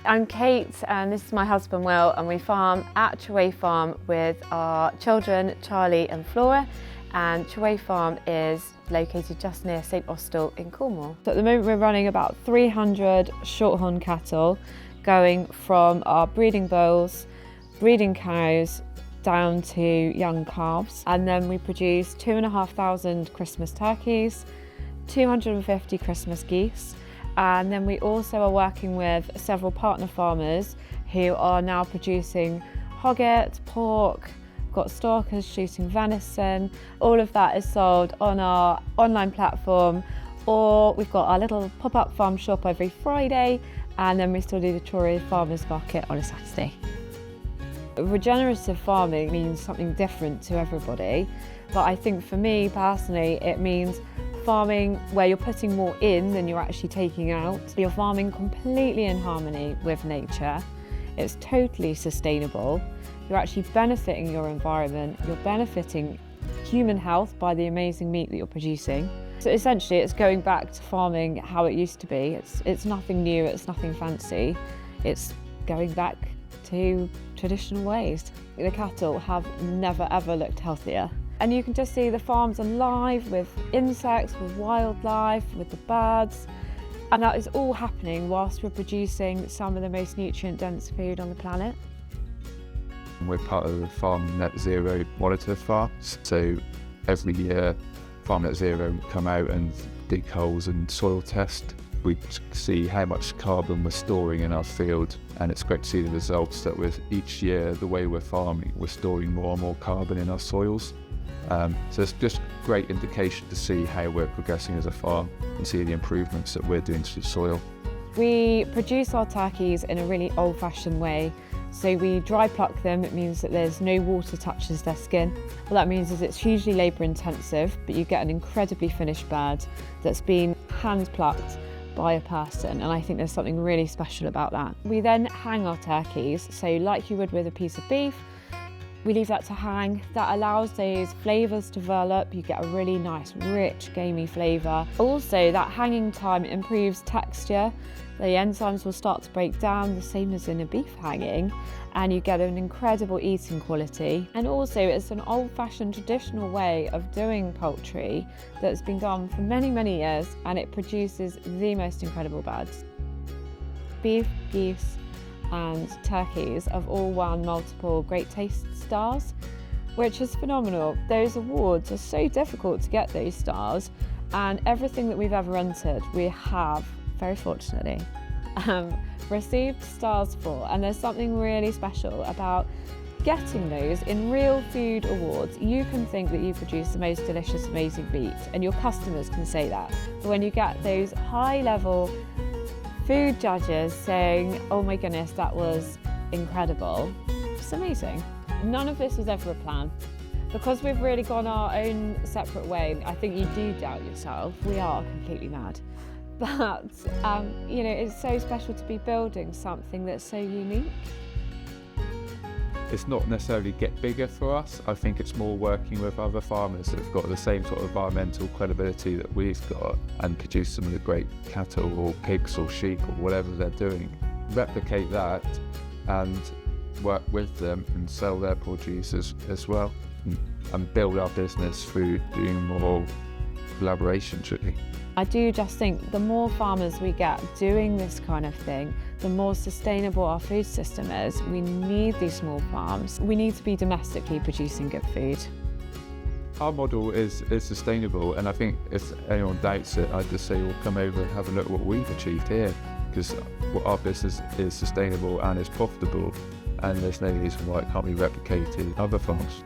I'm Kate and this is my husband Will, and we farm at Treway Farm with our children Charlie and Flora, and Treway Farm is located just near St Austell in Cornwall. So at the moment we're running about 300 shorthorn cattle going from our breeding bulls, breeding cows down to young calves, and then we produce 2,500 Christmas turkeys, 250 Christmas geese. And then we also are working with several partner farmers who are now producing hogget, pork, got stalkers shooting venison. All of that is sold on our online platform, or we've got our little pop-up farm shop every Friday, and then we still do the Treway Farmers Market on a Saturday. Regenerative farming means something different to everybody, but I think for me personally it means farming where you're putting more in than you're actually taking out. You're farming completely in harmony with nature. It's totally sustainable. You're actually benefiting your environment. You're benefiting human health by the amazing meat that you're producing. So essentially it's going back to farming how it used to be. It's nothing new, it's nothing fancy. It's going back to traditional ways. The cattle have never ever looked healthier. And you can just see the farms alive with insects, with wildlife, with the birds. And that is all happening whilst we're producing some of the most nutrient-dense food on the planet. We're part of the Farm Net Zero monitor farms. So every year, Farm Net Zero come out and dig holes and soil test. We see how much carbon we're storing in our field, and it's great to see the results that with each year, the way we're farming, we're storing more and more carbon in our soils. So it's just a great indication to see how we're progressing as a farm and see the improvements that we're doing to the soil. We produce our turkeys in a really old-fashioned way. So we dry pluck them. It means that there's no water touches their skin. What that means is it's hugely labour intensive, but you get an incredibly finished bird that's been hand plucked by a person, and I think there's something really special about that. We then hang our turkeys, so like you would with a piece of beef, we leave that to hang. That allows those flavours to develop. You get a really nice, rich, gamey flavour. Also, that hanging time improves texture. The enzymes will start to break down, the same as in a beef hanging, and you get an incredible eating quality. And also, it's an old-fashioned traditional way of doing poultry that's been done for many, many years, and it produces the most incredible birds. Beef, geese, and turkeys have all won multiple Great Taste stars, which is phenomenal. Those awards are so difficult to get, those stars, and everything that we've ever entered we have, very fortunately, received stars for, and there's something really special about getting those in real food awards. You can think that you produce the most delicious, amazing meat, and your customers can say that, but when you get those high-level food judges saying, oh my goodness, that was incredible, it's amazing. None of this was ever a plan. Because we've really gone our own separate way, I think you do doubt yourself. We are completely mad. But, you know, it's so special to be building something that's so unique. It's not necessarily get bigger for us. I think it's more working with other farmers that have got the same sort of environmental credibility that we've got and produce some of the great cattle or pigs or sheep or whatever they're doing. Replicate that and work with them and sell their produce as well, and build our business through doing more collaborations, really. I do just think the more farmers we get doing this kind of thing, the more sustainable our food system is. We need these small farms. We need to be domestically producing good food. Our model is sustainable, and I think if anyone doubts it, I'd just say, well, come over and have a look at what we've achieved here, because our business is sustainable and is profitable, and there's no reason why it can't be replicated in other farms.